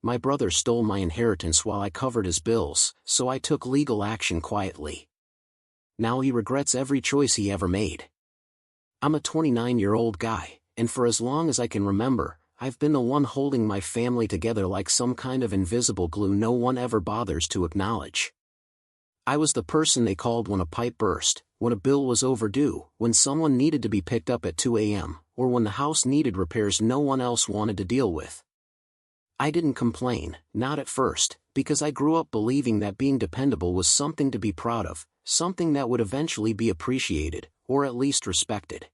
My brother stole my inheritance while I covered his bills, so I took legal action quietly. Now he regrets every choice he ever made. I'm a 29-year-old guy, and for as long as I can remember, I've been the one holding my family together like some kind of invisible glue no one ever bothers to acknowledge. I was the person they called when a pipe burst, when a bill was overdue, when someone needed to be picked up at 2 a.m., or when the house needed repairs no one else wanted to deal with. I didn't complain, not at first, because I grew up believing that being dependable was something to be proud of, something that would eventually be appreciated, or at least respected.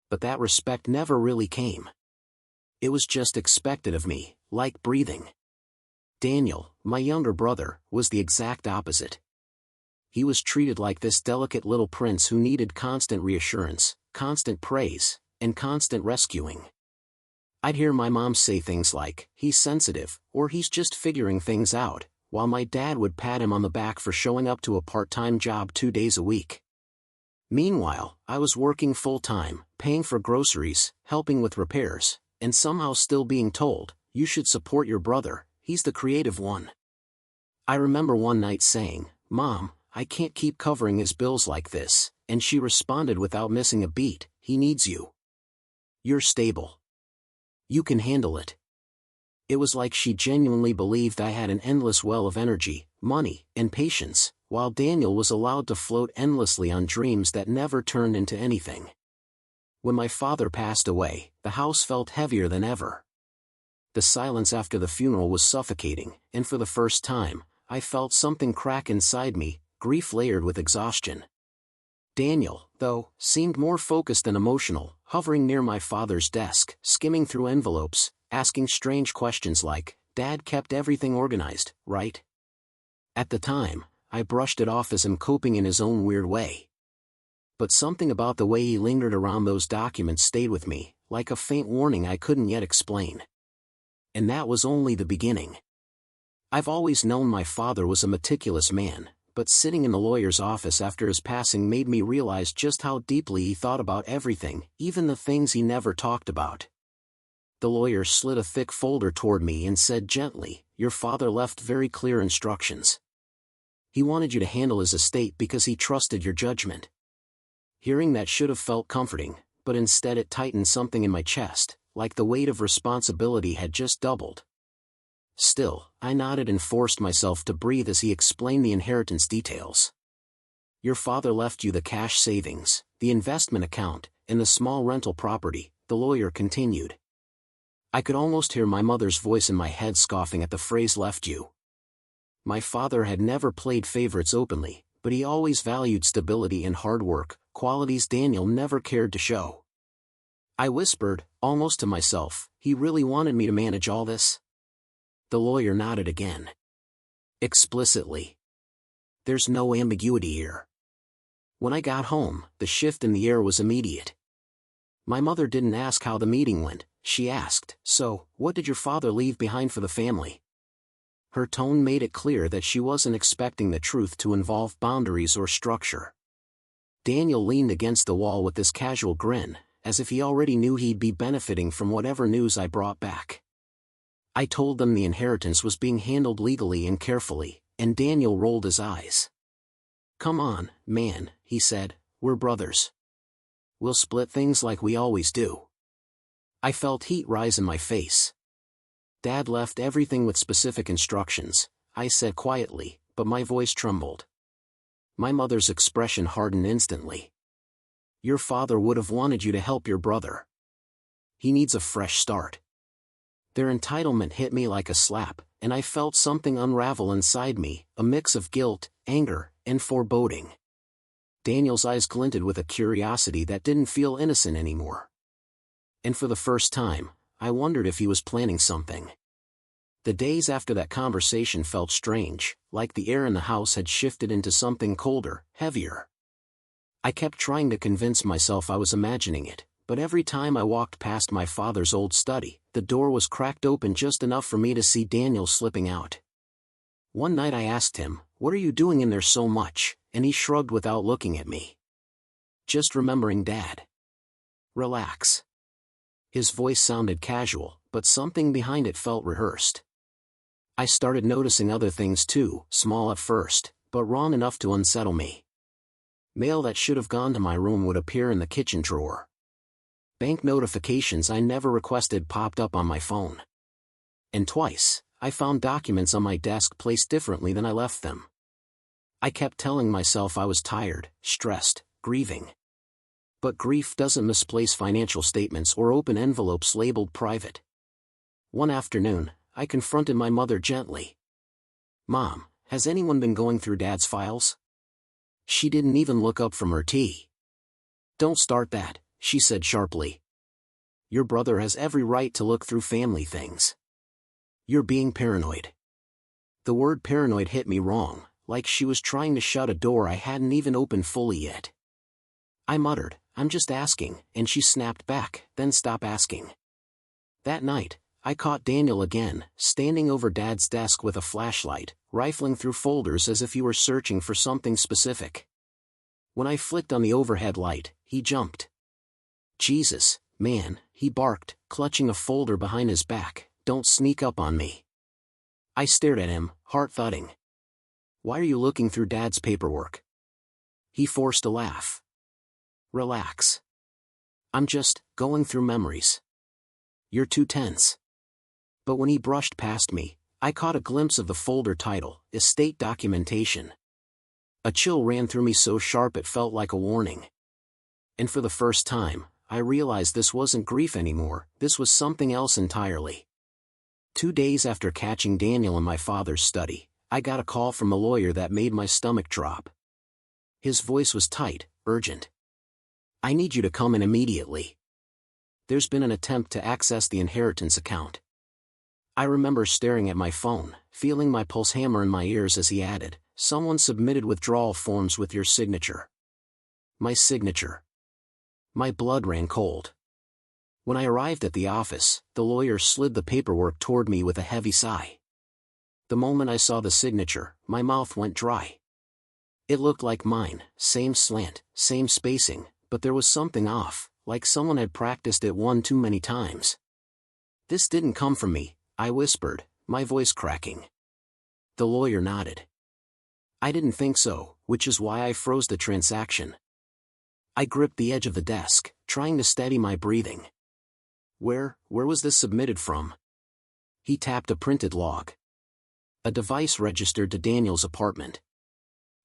But that respect never really came. It was just expected of me, like breathing. Daniel, my younger brother, was the exact opposite. He was treated like this delicate little prince who needed constant reassurance, constant praise, and constant rescuing. I'd hear my mom say things like, "He's sensitive," or "He's just figuring things out," while my dad would pat him on the back for showing up to a part-time job 2 days a week. Meanwhile, I was working full-time, paying for groceries, helping with repairs, and somehow still being told, "You should support your brother, he's the creative one." I remember one night saying, "Mom, I can't keep covering his bills like this," and she responded without missing a beat, "He needs you. You're stable. You can handle it." It was like she genuinely believed I had an endless well of energy, money, and patience, while Daniel was allowed to float endlessly on dreams that never turned into anything. When my father passed away, the house felt heavier than ever. The silence after the funeral was suffocating, and for the first time, I felt something crack inside me, grief layered with exhaustion. Daniel, though, seemed more focused and emotional, hovering near my father's desk, skimming through envelopes, asking strange questions like, "Dad kept everything organized, right?" At the time, I brushed it off as him coping in his own weird way. But something about the way he lingered around those documents stayed with me, like a faint warning I couldn't yet explain. And that was only the beginning. I've always known my father was a meticulous man, but sitting in the lawyer's office after his passing made me realize just how deeply he thought about everything, even the things he never talked about. The lawyer slid a thick folder toward me and said gently, "Your father left very clear instructions. He wanted you to handle his estate because he trusted your judgment." Hearing that should have felt comforting, but instead it tightened something in my chest, like the weight of responsibility had just doubled. Still, I nodded and forced myself to breathe as he explained the inheritance details. "Your father left you the cash savings, the investment account, and the small rental property," the lawyer continued. I could almost hear my mother's voice in my head scoffing at the phrase "left you." My father had never played favorites openly, but he always valued stability and hard work, qualities Daniel never cared to show. I whispered, almost to myself, "He really wanted me to manage all this?" The lawyer nodded again. "Explicitly. There's no ambiguity here." When I got home, the shift in the air was immediate. My mother didn't ask how the meeting went, she asked, "So, what did your father leave behind for the family?" Her tone made it clear that she wasn't expecting the truth to involve boundaries or structure. Daniel leaned against the wall with this casual grin, as if he already knew he'd be benefiting from whatever news I brought back. I told them the inheritance was being handled legally and carefully, and Daniel rolled his eyes. "Come on, man," he said, "we're brothers. We'll split things like we always do." I felt heat rise in my face. "Dad left everything with specific instructions," I said quietly, but my voice trembled. My mother's expression hardened instantly. "Your father would have wanted you to help your brother. He needs a fresh start." Their entitlement hit me like a slap, and I felt something unravel inside me, a mix of guilt, anger, and foreboding. Daniel's eyes glinted with a curiosity that didn't feel innocent anymore. And for the first time, I wondered if he was planning something. The days after that conversation felt strange, like the air in the house had shifted into something colder, heavier. I kept trying to convince myself I was imagining it, but every time I walked past my father's old study, the door was cracked open just enough for me to see Daniel slipping out. One night I asked him, "What are you doing in there so much?" and he shrugged without looking at me. "Just remembering Dad." "Relax." His voice sounded casual, but something behind it felt rehearsed. I started noticing other things too, small at first, but wrong enough to unsettle me. Mail that should have gone to my room would appear in the kitchen drawer. Bank notifications I never requested popped up on my phone. And twice, I found documents on my desk placed differently than I left them. I kept telling myself I was tired, stressed, grieving. But grief doesn't misplace financial statements or open envelopes labeled private. One afternoon, I confronted my mother gently. "Mom, has anyone been going through Dad's files?" She didn't even look up from her tea. "Don't start that," she said sharply. "Your brother has every right to look through family things. You're being paranoid." The word paranoid hit me wrong, like she was trying to shut a door I hadn't even opened fully yet. I muttered, "I'm just asking," and she snapped back, "Then stop asking." That night, I caught Daniel again, standing over Dad's desk with a flashlight, rifling through folders as if he were searching for something specific. When I flicked on the overhead light, he jumped. "Jesus, man," he barked, clutching a folder behind his back, "don't sneak up on me." I stared at him, heart thudding. "Why are you looking through Dad's paperwork?" He forced a laugh. "Relax. I'm just going through memories." "You're too tense." But when he brushed past me, I caught a glimpse of the folder title, Estate Documentation. A chill ran through me so sharp it felt like a warning. And for the first time, I realized this wasn't grief anymore, this was something else entirely. 2 days after catching Daniel in my father's study, I got a call from a lawyer that made my stomach drop. His voice was tight, urgent. "I need you to come in immediately. There's been an attempt to access the inheritance account." I remember staring at my phone, feeling my pulse hammer in my ears as he added, "Someone submitted withdrawal forms with your signature." My signature. My blood ran cold. When I arrived at the office, the lawyer slid the paperwork toward me with a heavy sigh. The moment I saw the signature, my mouth went dry. It looked like mine, same slant, same spacing, but there was something off, like someone had practiced it one too many times. "This didn't come from me," I whispered, my voice cracking. The lawyer nodded. "I didn't think so, which is why I froze the transaction." I gripped the edge of the desk, trying to steady my breathing. Where was this submitted from?" He tapped a printed log. A device registered to Daniel's apartment.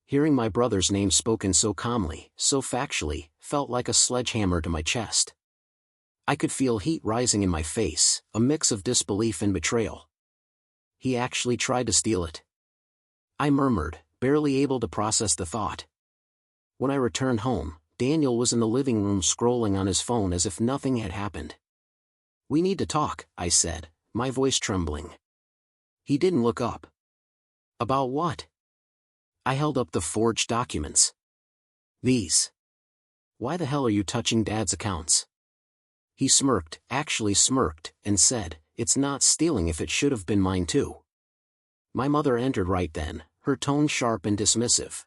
Hearing my brother's name spoken so calmly, so factually, felt like a sledgehammer to my chest. I could feel heat rising in my face, a mix of disbelief and betrayal. "He actually tried to steal it," I murmured, barely able to process the thought. When I returned home, Daniel was in the living room scrolling on his phone as if nothing had happened. "We need to talk," I said, my voice trembling. He didn't look up. "About what?" I held up the forged documents. "These. Why the hell are you touching Dad's accounts?" He smirked, actually smirked, and said, "It's not stealing if it should have been mine too." My mother entered right then, her tone sharp and dismissive.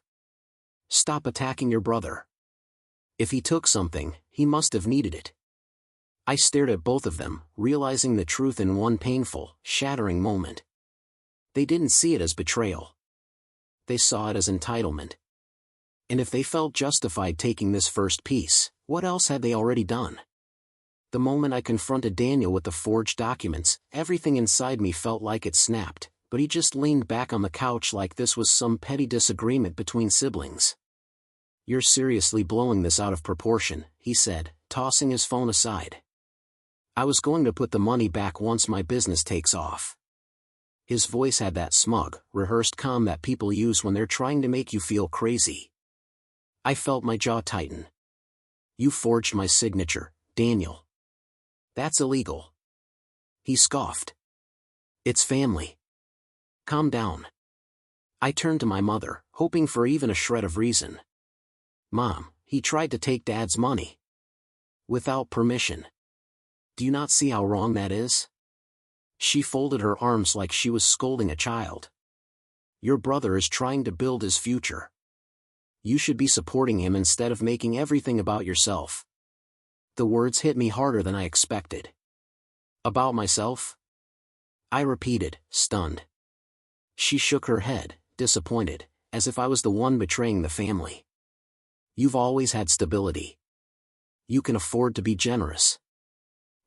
"Stop attacking your brother. If he took something, he must have needed it." I stared at both of them, realizing the truth in one painful, shattering moment. They didn't see it as betrayal. They saw it as entitlement. And if they felt justified taking this first piece, what else had they already done? The moment I confronted Daniel with the forged documents, everything inside me felt like it snapped, but he just leaned back on the couch like this was some petty disagreement between siblings. "You're seriously blowing this out of proportion," he said, tossing his phone aside. "I was going to put the money back once my business takes off." His voice had that smug, rehearsed calm that people use when they're trying to make you feel crazy. I felt my jaw tighten. "You forged my signature, Daniel. That's illegal." He scoffed. "It's family. Calm down." I turned to my mother, hoping for even a shred of reason. "Mom, he tried to take Dad's money. Without permission. Do you not see how wrong that is?" She folded her arms like she was scolding a child. "Your brother is trying to build his future. You should be supporting him instead of making everything about yourself." The words hit me harder than I expected. "About myself?" I repeated, stunned. She shook her head, disappointed, as if I was the one betraying the family. You've always had stability. You can afford to be generous.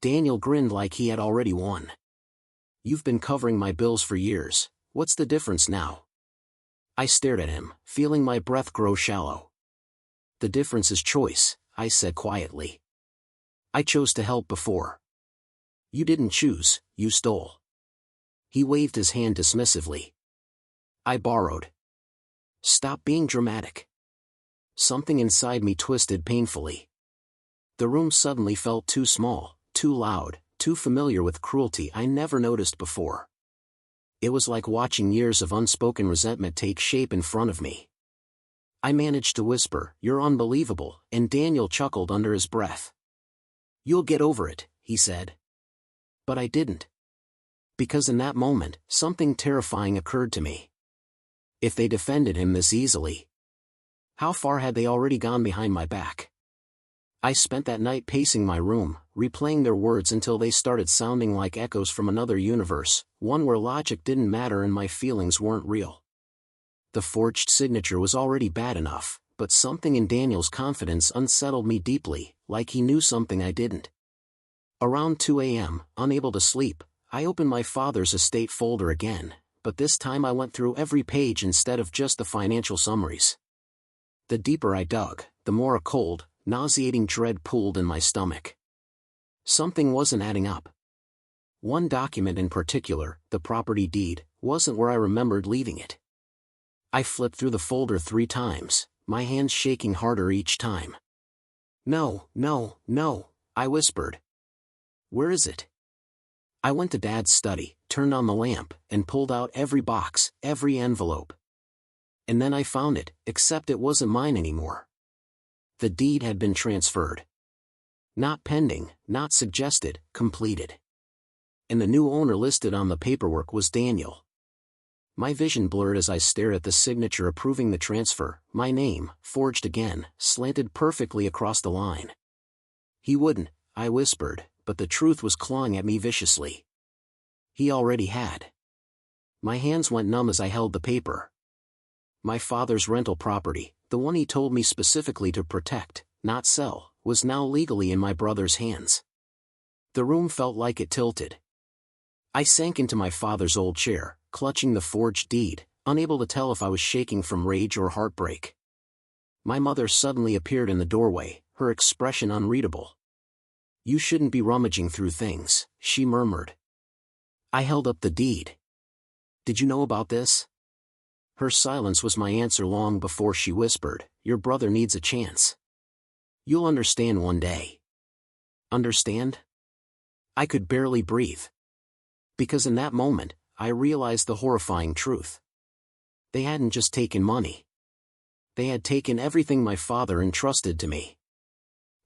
Daniel grinned like he had already won. You've been covering my bills for years, what's the difference now? I stared at him, feeling my breath grow shallow. The difference is choice, I said quietly. I chose to help before. You didn't choose, you stole. He waved his hand dismissively. I borrowed. Stop being dramatic. Something inside me twisted painfully. The room suddenly felt too small, too loud, too familiar with cruelty I never noticed before. It was like watching years of unspoken resentment take shape in front of me. I managed to whisper, "You're unbelievable," and Daniel chuckled under his breath. "You'll get over it," he said. But I didn't. Because in that moment, something terrifying occurred to me. If they defended him this easily, how far had they already gone behind my back? I spent that night pacing my room, replaying their words until they started sounding like echoes from another universe, one where logic didn't matter and my feelings weren't real. The forged signature was already bad enough, but something in Daniel's confidence unsettled me deeply, like he knew something I didn't. Around 2 a.m., unable to sleep, I opened my father's estate folder again, but this time I went through every page instead of just the financial summaries. The deeper I dug, the more a cold, nauseating dread pooled in my stomach. Something wasn't adding up. One document in particular, the property deed, wasn't where I remembered leaving it. I flipped through the folder 3 times, my hands shaking harder each time. "No, no, no," I whispered. "Where is it?" I went to Dad's study, turned on the lamp, and pulled out every box, every envelope. And then I found it, except it wasn't mine anymore. The deed had been transferred. Not pending, not suggested, completed. And the new owner listed on the paperwork was Daniel. My vision blurred as I stared at the signature approving the transfer, my name, forged again, slanted perfectly across the line. He wouldn't, I whispered, but the truth was clawing at me viciously. He already had. My hands went numb as I held the paper. My father's rental property, the one he told me specifically to protect, not sell, was now legally in my brother's hands. The room felt like it tilted. I sank into my father's old chair, clutching the forged deed, unable to tell if I was shaking from rage or heartbreak. My mother suddenly appeared in the doorway, her expression unreadable. "You shouldn't be rummaging through things," she murmured. I held up the deed. "Did you know about this?" Her silence was my answer long before she whispered, "Your brother needs a chance. You'll understand one day." Understand? I could barely breathe. Because in that moment, I realized the horrifying truth. They hadn't just taken money. They had taken everything my father entrusted to me.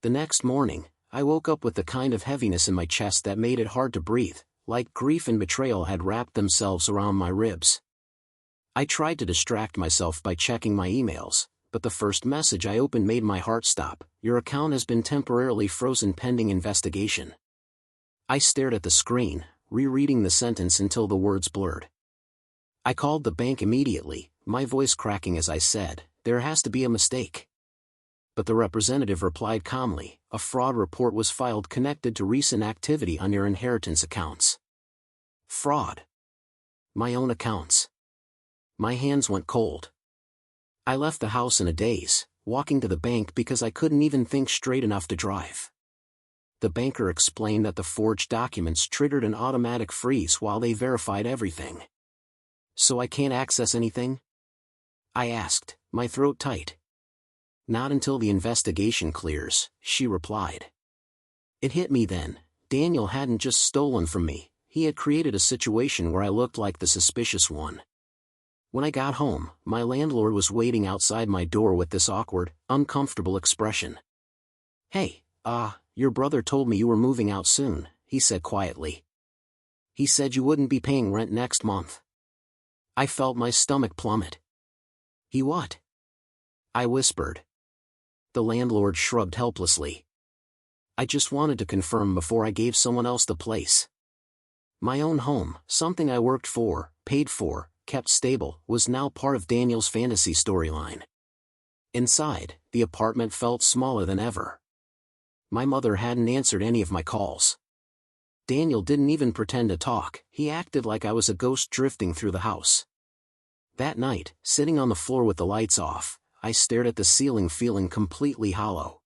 The next morning, I woke up with the kind of heaviness in my chest that made it hard to breathe, like grief and betrayal had wrapped themselves around my ribs. I tried to distract myself by checking my emails, but the first message I opened made my heart stop. "Your account has been temporarily frozen pending investigation." I stared at the screen, rereading the sentence until the words blurred. I called the bank immediately, my voice cracking as I said, "There has to be a mistake." But the representative replied calmly, "A fraud report was filed connected to recent activity on your inheritance accounts." Fraud. My own accounts. My hands went cold. I left the house in a daze, walking to the bank because I couldn't even think straight enough to drive. The banker explained that the forged documents triggered an automatic freeze while they verified everything. "So I can't access anything?" I asked, my throat tight. "Not until the investigation clears," she replied. It hit me then. Daniel hadn't just stolen from me, he had created a situation where I looked like the suspicious one. When I got home, my landlord was waiting outside my door with this awkward, uncomfortable expression. "Hey, your brother told me you were moving out soon," he said quietly. "He said you wouldn't be paying rent next month." I felt my stomach plummet. "He what?" I whispered. The landlord shrugged helplessly. "I just wanted to confirm before I gave someone else the place. My own home, something I worked for, paid for, kept stable, was now part of Daniel's fantasy storyline. Inside, the apartment felt smaller than ever. My mother hadn't answered any of my calls. Daniel didn't even pretend to talk, he acted like I was a ghost drifting through the house. That night, sitting on the floor with the lights off, I stared at the ceiling feeling completely hollow.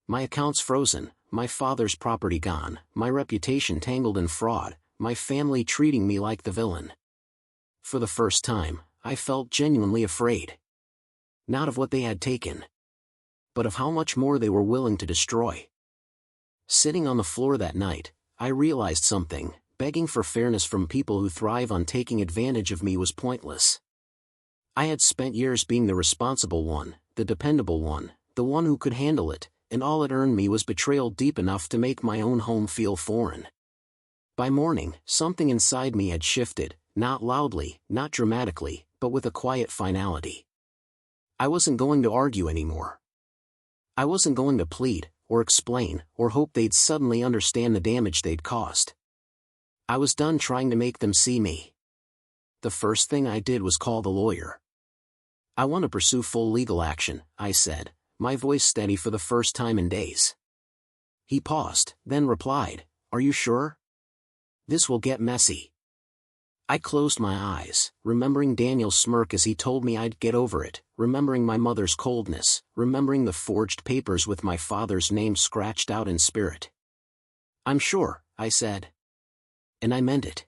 My accounts frozen, my father's property gone, my reputation tangled in fraud, my family treating me like the villain. For the first time, I felt genuinely afraid. Not of what they had taken, but of how much more they were willing to destroy. Sitting on the floor that night, I realized something: begging for fairness from people who thrive on taking advantage of me was pointless. I had spent years being the responsible one, the dependable one, the one who could handle it, and all it earned me was betrayal deep enough to make my own home feel foreign. By morning, something inside me had shifted, not loudly, not dramatically, but with a quiet finality. I wasn't going to argue anymore. I wasn't going to plead, or explain, or hope they'd suddenly understand the damage they'd caused. I was done trying to make them see me. The first thing I did was call the lawyer. "I want to pursue full legal action," I said, my voice steady for the first time in days. He paused, then replied, "Are you sure? This will get messy." I closed my eyes, remembering Daniel's smirk as he told me I'd get over it, remembering my mother's coldness, remembering the forged papers with my father's name scratched out in spirit. "I'm sure," I said. And I meant it.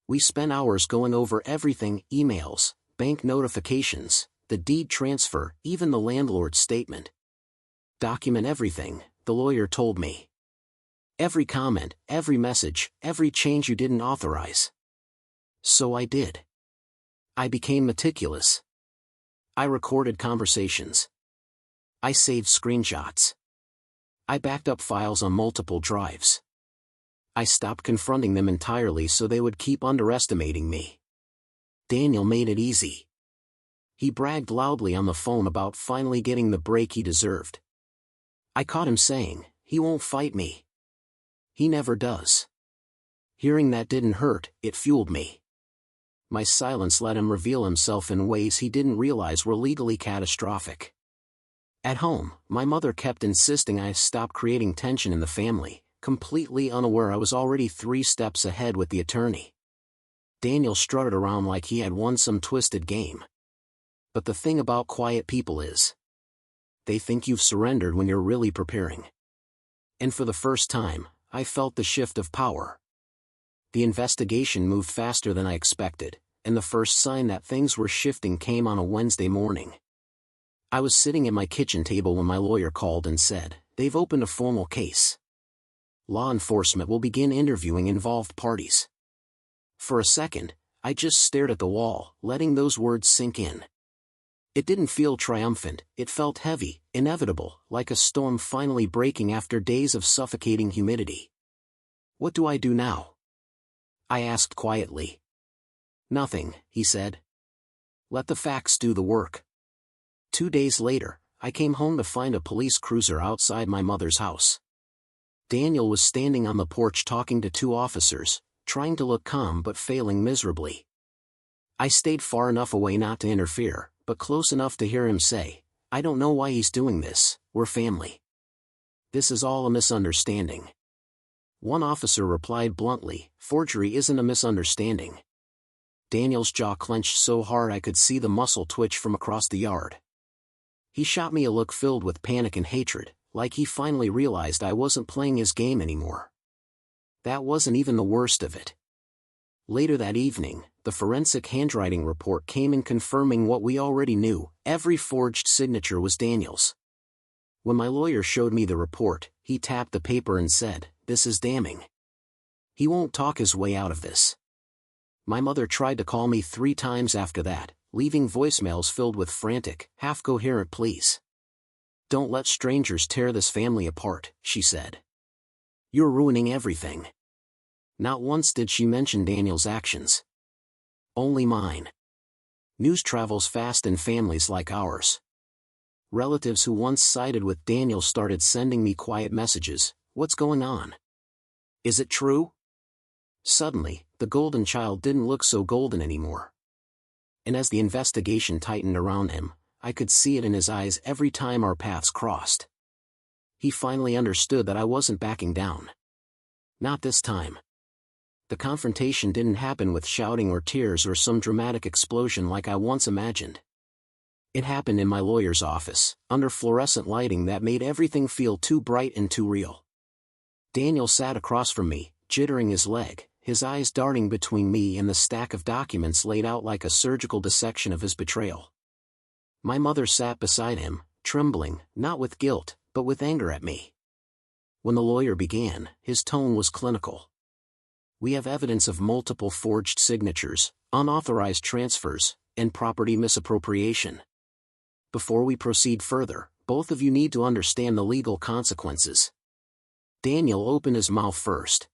We spent hours going over everything: emails, bank notifications, the deed transfer, even the landlord's statement. "Document everything," the lawyer told me. "Every comment, every message, every change you didn't authorize." So I did. I became meticulous. I recorded conversations. I saved screenshots. I backed up files on multiple drives. I stopped confronting them entirely so they would keep underestimating me. Daniel made it easy. He bragged loudly on the phone about finally getting the break he deserved. I caught him saying, "He won't fight me. He never does." Hearing that didn't hurt, it fueled me. My silence let him reveal himself in ways he didn't realize were legally catastrophic. At home, my mother kept insisting I stop creating tension in the family, completely unaware I was already 3 steps ahead with the attorney. Daniel strutted around like he had won some twisted game. But the thing about quiet people is, they think you've surrendered when you're really preparing. And for the first time, I felt the shift of power. The investigation moved faster than I expected, and the first sign that things were shifting came on a Wednesday morning. I was sitting at my kitchen table when my lawyer called and said, "They've opened a formal case. Law enforcement will begin interviewing involved parties." For a second, I just stared at the wall, letting those words sink in. It didn't feel triumphant, it felt heavy, inevitable, like a storm finally breaking after days of suffocating humidity. "What do I do now?" I asked quietly. "Nothing," he said. "Let the facts do the work." 2 days later, I came home to find a police cruiser outside my mother's house. Daniel was standing on the porch talking to 2 officers, trying to look calm but failing miserably. I stayed far enough away not to interfere, but close enough to hear him say, "I don't know why he's doing this, we're family. This is all a misunderstanding." One officer replied bluntly, "Forgery isn't a misunderstanding." Daniel's jaw clenched so hard I could see the muscle twitch from across the yard. He shot me a look filled with panic and hatred, like he finally realized I wasn't playing his game anymore. That wasn't even the worst of it. Later that evening, the forensic handwriting report came in confirming what we already knew: every forged signature was Daniel's. When my lawyer showed me the report, he tapped the paper and said, "This is damning. He won't talk his way out of this." My mother tried to call me 3 times after that, leaving voicemails filled with frantic, half-coherent pleas. "Don't let strangers tear this family apart," she said. "You're ruining everything." Not once did she mention Daniel's actions. Only mine. News travels fast in families like ours. Relatives who once sided with Daniel started sending me quiet messages: "What's going on? Is it true?" Suddenly, the golden child didn't look so golden anymore. And as the investigation tightened around him, I could see it in his eyes every time our paths crossed. He finally understood that I wasn't backing down. Not this time. The confrontation didn't happen with shouting or tears or some dramatic explosion like I once imagined. It happened in my lawyer's office, under fluorescent lighting that made everything feel too bright and too real. Daniel sat across from me, jittering his leg, his eyes darting between me and the stack of documents laid out like a surgical dissection of his betrayal. My mother sat beside him, trembling, not with guilt, but with anger at me. When the lawyer began, his tone was clinical. "We have evidence of multiple forged signatures, unauthorized transfers, and property misappropriation. Before we proceed further, both of you need to understand the legal consequences." Daniel opened his mouth first.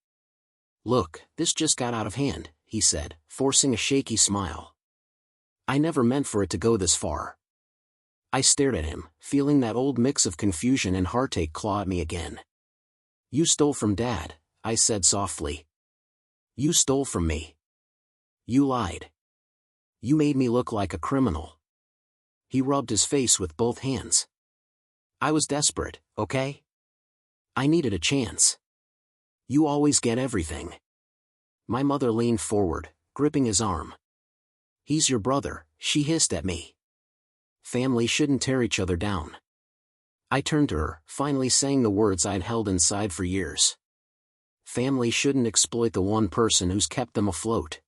"Look, this just got out of hand," he said, forcing a shaky smile. "I never meant for it to go this far." I stared at him, feeling that old mix of confusion and heartache claw at me again. "You stole from Dad," I said softly. "You stole from me. You lied. You made me look like a criminal." He rubbed his face with both hands. "I was desperate, okay? I needed a chance. You always get everything." My mother leaned forward, gripping his arm. "He's your brother," she hissed at me. "Family shouldn't tear each other down." I turned to her, finally saying the words I'd held inside for years. Family shouldn't exploit the one person who's kept them afloat.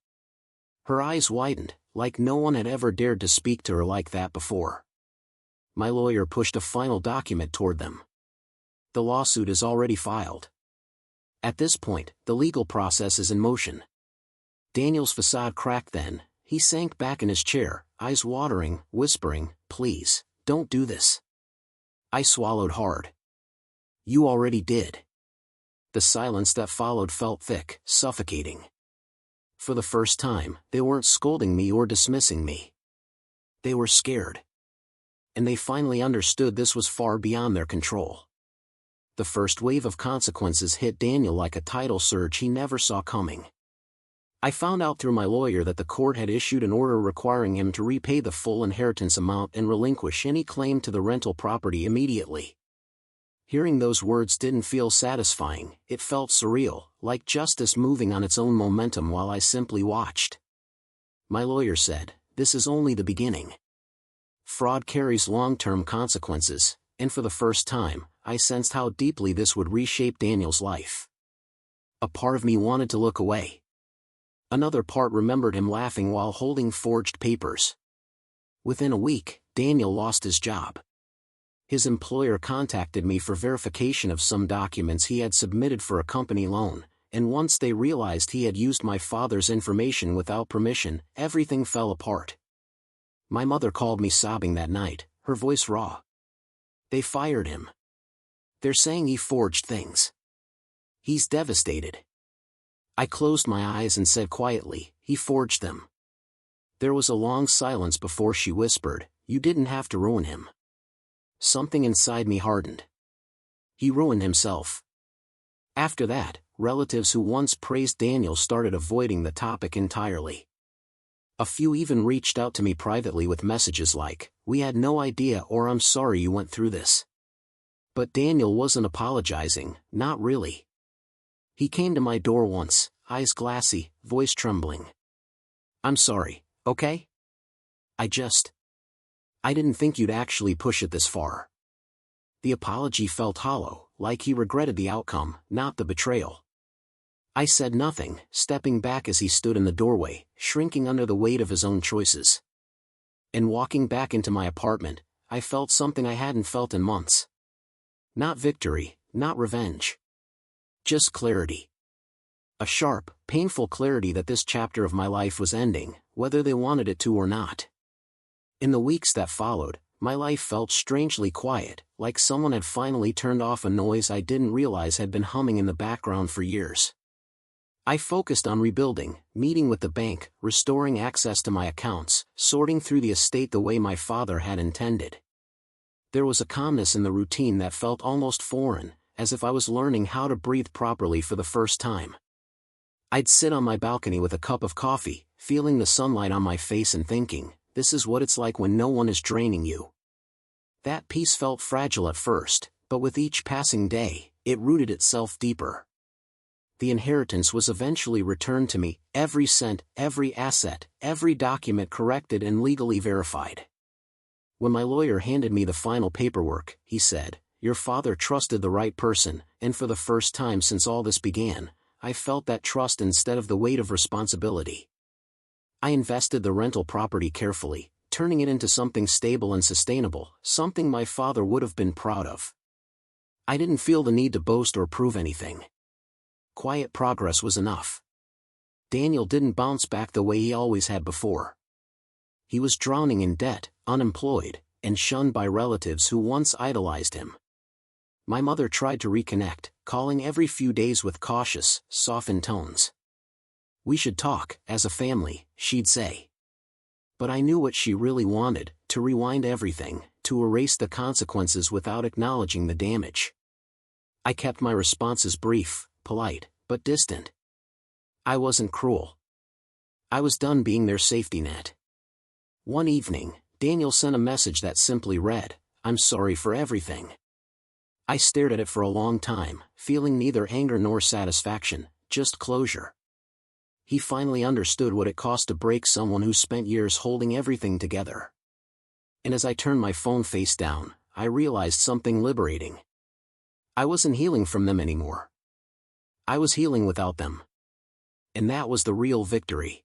Her eyes widened, like no one had ever dared to speak to her like that before. My lawyer pushed a final document toward them. "The lawsuit is already filed. At this point, the legal process is in motion." Daniel's facade cracked then. He sank back in his chair, eyes watering, whispering, "Please, don't do this." I swallowed hard. "You already did." The silence that followed felt thick, suffocating. For the first time, they weren't scolding me or dismissing me. They were scared. And they finally understood this was far beyond their control. The first wave of consequences hit Daniel like a tidal surge he never saw coming. I found out through my lawyer that the court had issued an order requiring him to repay the full inheritance amount and relinquish any claim to the rental property immediately. Hearing those words didn't feel satisfying, it felt surreal, like justice moving on its own momentum while I simply watched. My lawyer said, "This is only the beginning. Fraud carries long-term consequences," and for the first time, I sensed how deeply this would reshape Daniel's life. A part of me wanted to look away. Another part remembered him laughing while holding forged papers. Within a week, Daniel lost his job. His employer contacted me for verification of some documents he had submitted for a company loan, and once they realized he had used my father's information without permission, everything fell apart. My mother called me sobbing that night, her voice raw. "They fired him. They're saying he forged things. He's devastated." I closed my eyes and said quietly, "He forged them." There was a long silence before she whispered, "You didn't have to ruin him." Something inside me hardened. He ruined himself. After that, relatives who once praised Daniel started avoiding the topic entirely. A few even reached out to me privately with messages like, "We had no idea," or "I'm sorry you went through this." But Daniel wasn't apologizing, not really. He came to my door once, eyes glassy, voice trembling. "I'm sorry, okay? I didn't think you'd actually push it this far." The apology felt hollow, like he regretted the outcome, not the betrayal. I said nothing, stepping back as he stood in the doorway, shrinking under the weight of his own choices. And walking back into my apartment, I felt something I hadn't felt in months. Not victory, not revenge. Just clarity. A sharp, painful clarity that this chapter of my life was ending, whether they wanted it to or not. In the weeks that followed, my life felt strangely quiet, like someone had finally turned off a noise I didn't realize had been humming in the background for years. I focused on rebuilding, meeting with the bank, restoring access to my accounts, sorting through the estate the way my father had intended. There was a calmness in the routine that felt almost foreign, as if I was learning how to breathe properly for the first time. I'd sit on my balcony with a cup of coffee, feeling the sunlight on my face and thinking, this is what it's like when no one is draining you. That peace felt fragile at first, but with each passing day, it rooted itself deeper. The inheritance was eventually returned to me, every cent, every asset, every document corrected and legally verified. When my lawyer handed me the final paperwork, he said, "Your father trusted the right person," and for the first time since all this began, I felt that trust instead of the weight of responsibility. I invested the rental property carefully, turning it into something stable and sustainable, something my father would have been proud of. I didn't feel the need to boast or prove anything. Quiet progress was enough. Daniel didn't bounce back the way he always had before. He was drowning in debt, unemployed, and shunned by relatives who once idolized him. My mother tried to reconnect, calling every few days with cautious, softened tones. "We should talk, as a family," she'd say. But I knew what she really wanted, to rewind everything, to erase the consequences without acknowledging the damage. I kept my responses brief, polite, but distant. I wasn't cruel. I was done being their safety net. One evening, Daniel sent a message that simply read, "I'm sorry for everything." I stared at it for a long time, feeling neither anger nor satisfaction, just closure. He finally understood what it cost to break someone who spent years holding everything together. And as I turned my phone face down, I realized something liberating. I wasn't healing from them anymore. I was healing without them. And that was the real victory.